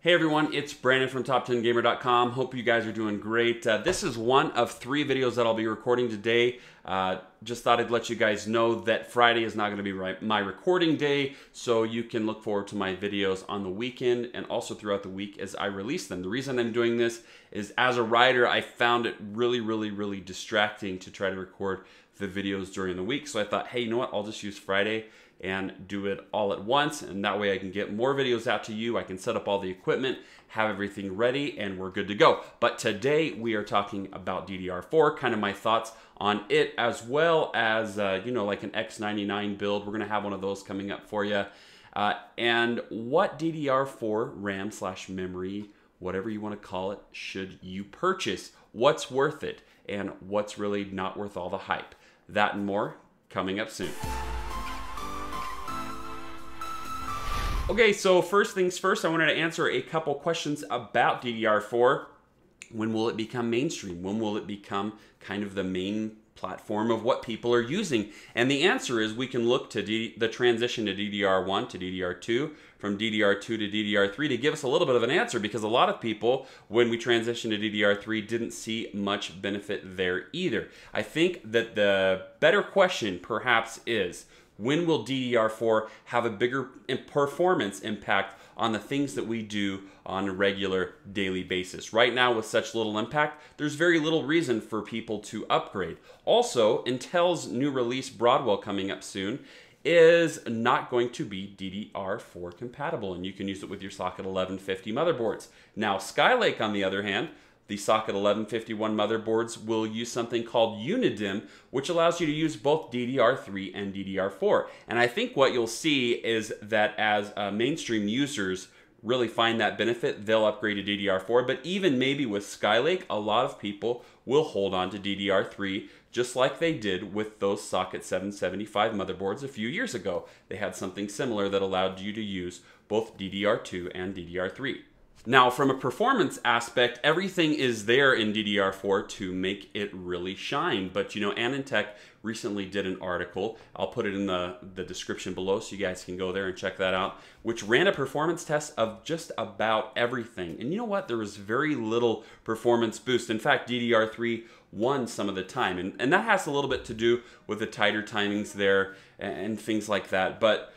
Hey everyone, it's Brandon from top10gamer.com. Hope you guys are doing great. This is one of 3 videos that I'll be recording today. Just thought I'd let you guys know that Friday is not going to be my recording day, so you can look forward to my videos on the weekend and also throughout the week as I release them. The reason I'm doing this is as a writer, I found it really distracting to try to record the videos during the week. So I thought, hey, you know what? I'll just use Friday and do it all at once, and that way I can get more videos out to you. I can set up all the equipment, have everything ready, and we're good to go. But today we are talking about DDR4, kind of my thoughts on it, as well as you know, like an X99 build. We're gonna have one of those coming up for you, and what DDR4 RAM/memory, whatever you want to call it, should you purchase? What's worth it, and what's really not worth all the hype? That and more coming up soon. Okay, so first things first, I wanted to answer a couple questions about DDR4. When will it become mainstream? When will it become kind of the main platform of what people are using? And the answer is we can look to the transition to DDR1 to DDR2, from DDR2 to DDR3 to give us a little bit of an answer, because a lot of people, when we transitioned to DDR3, didn't see much benefit there either. I think that the better question perhaps is, when will DDR4 have a bigger performance impact on the things that we do on a regular daily basis? Right now, with such little impact, there's very little reason for people to upgrade. Also, Intel's new release, Broadwell, coming up soon, is not going to be DDR4 compatible, and you can use it with your socket 1150 motherboards. Now, Skylake, on the other hand, the socket 1151 motherboards will use something called Unidim, which allows you to use both DDR3 and DDR4. And I think what you'll see is that as mainstream users really find that benefit, they'll upgrade to DDR4. But even maybe with Skylake, a lot of people will hold on to DDR3, just like they did with those socket 775 motherboards a few years ago. They had something similar that allowed you to use both DDR2 and DDR3. Now, from a performance aspect, everything is there in DDR4 to make it really shine. But, you know, Anandtech recently did an article, I'll put it in the description below so you guys can go there and check that out, which ran a performance test of just about everything. And you know what? There was very little performance boost. In fact, DDR3 won some of the time. And that has a little bit to do with the tighter timings there and things like that. But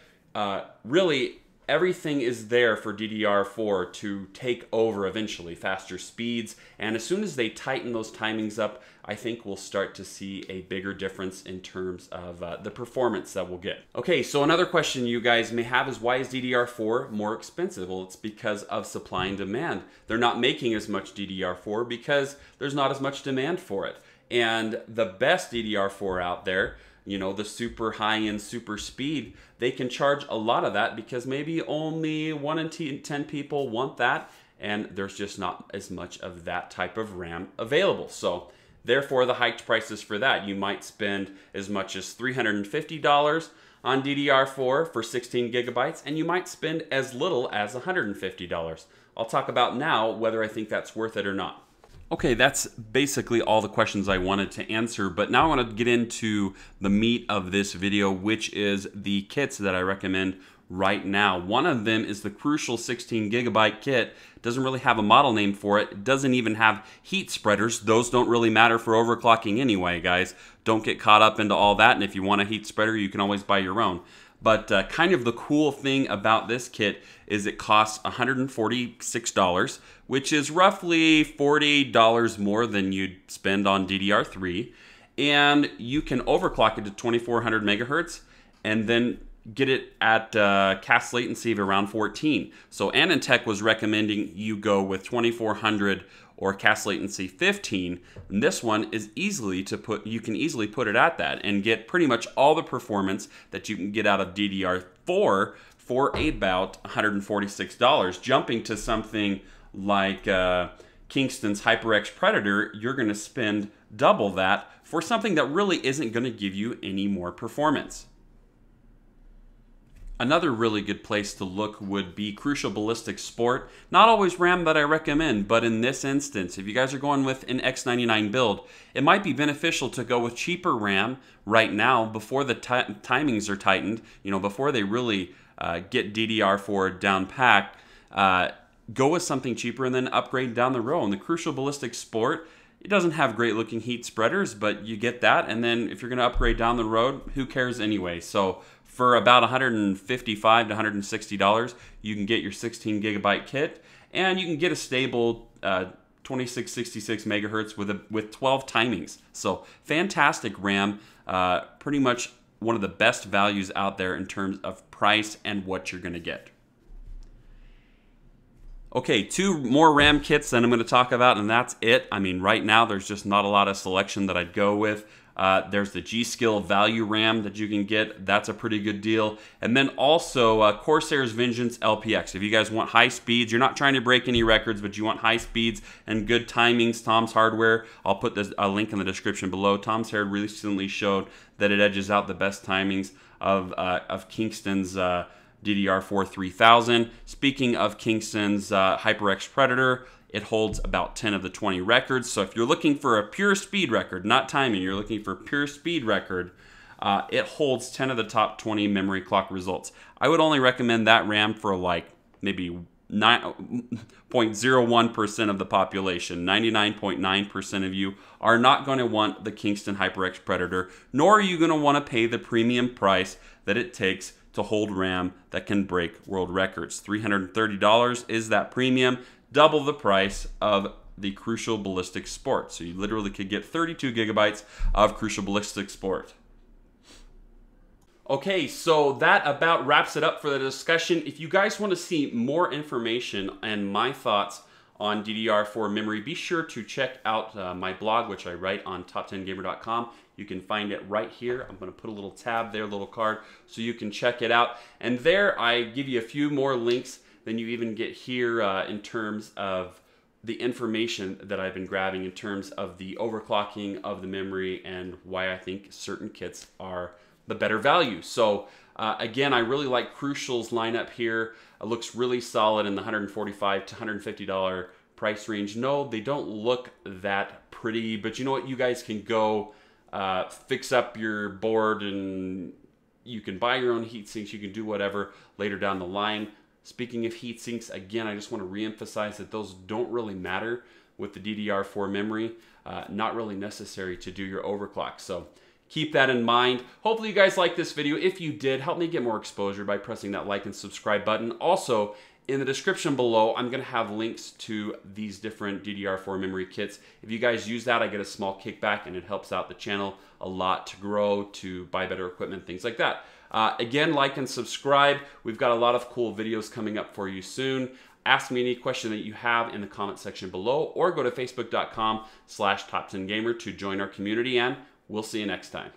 really, everything is there for DDR4 to take over eventually, faster speeds, and as soon as they tighten those timings up, I think we'll start to see a bigger difference in terms of the performance that we'll get. Okay, so another question you guys may have is, why is DDR4 more expensive? Well, it's because of supply and demand. They're not making as much DDR4 because there's not as much demand for it. And the best DDR4 out there, you know, the super high-end, super speed, they can charge a lot of that because maybe only 1 in 10 people want that, and there's just not as much of that type of RAM available. So therefore, the hiked prices for that, you might spend as much as $350 on DDR4 for 16 gigabytes, and you might spend as little as $150. I'll talk about now whether I think that's worth it or not. Okay, that's basically all the questions I wanted to answer, but now I want to get into the meat of this video, which is the kits that I recommend right now. One of them is the Crucial 16 gigabyte kit. It doesn't really have a model name for it. It doesn't even have heat spreaders. Those don't really matter for overclocking anyway, guys. Don't get caught up into all that, and if you want a heat spreader, you can always buy your own. But kind of the cool thing about this kit is it costs $146, which is roughly $40 more than you'd spend on DDR3. And you can overclock it to 2400 megahertz and then get it at cast latency of around 14. So Anandtech was recommending you go with 2400 or cast latency 15. And this one is you can easily put it at that and get pretty much all the performance that you can get out of DDR4 for about $146. Jumping to something like Kingston's HYPERX Predator, you're gonna spend double that for something that really isn't gonna give you any more performance. Another really good place to look would be Crucial BALLISTIX Sport. Not always RAM that I recommend, but in this instance, if you guys are going with an X99 build, it might be beneficial to go with cheaper RAM right now before the timings are tightened, you know, before they really get DDR4 down packed. go with something cheaper and then upgrade down the road. And the Crucial BALLISTIX Sport, it doesn't have great looking heat spreaders, but you get that. And then if you're going to upgrade down the road, who cares anyway? So for about $155 to $160, you can get your 16 gigabyte kit, and you can get a stable 2666 megahertz with 12 timings. So fantastic RAM, pretty much one of the best values out there in terms of price and what you're going to get. Okay, 2 more RAM kits that I'm going to talk about, and that's it. I mean, right now there's just not a lot of selection that I'd go with. There's the G-Skill Value RAM that you can get. That's a pretty good deal. And then also Corsair's Vengeance LPX. If you guys want high speeds, you're not trying to break any records, but you want high speeds and good timings, Tom's Hardware. I'll put a link in the description below. Tom's Hardware recently showed that it edges out the best timings of Kingston's DDR4 3000. Speaking of Kingston's HYPERX Predator, it holds about 10 of the 20 records. So if you're looking for a pure speed record, not timing, you're looking for a pure speed record, it holds 10 of the top 20 memory clock results. I would only recommend that RAM for like maybe 9.01% of the population. 99.9% of you are not going to want the Kingston HYPERX Predator, nor are you going to want to pay the premium price that it takes to hold RAM that can break world records. $330 is that premium, double the price of the Crucial BALLISTIX Sport. So you literally could get 32 gigabytes of Crucial BALLISTIX Sport. Okay, so that about wraps it up for the discussion. If you guys want to see more information and my thoughts on DDR4 memory, be sure to check out my blog, which I write on top10gamer.com. You can find it right here. I'm going to put a little tab there, a little card, so you can check it out. And there I give you a few more links than you even get here in terms of the information that I've been grabbing in terms of the overclocking of the memory and why I think certain kits are the better value. So again, I really like Crucial's lineup here. It looks really solid in the $145 to $150 price range. No, they don't look that pretty, but you know what? You guys can go fix up your board and you can buy your own heat sinks. You can do whatever later down the line. Speaking of heat sinks, again, I just want to reemphasize that those don't really matter with the DDR4 memory. Not really necessary to do your overclock. So keep that in mind. Hopefully you guys liked this video. If you did, help me get more exposure by pressing that like and subscribe button. Also, in the description below, I'm going to have links to these different DDR4 memory kits. If you guys use that, I get a small kickback and it helps out the channel a lot to grow, to buy better equipment, things like that. Again, like and subscribe. We've got a lot of cool videos coming up for you soon. Ask me any question that you have in the comment section below, or go to facebook.com/top10gamer to join our community, and we'll see you next time.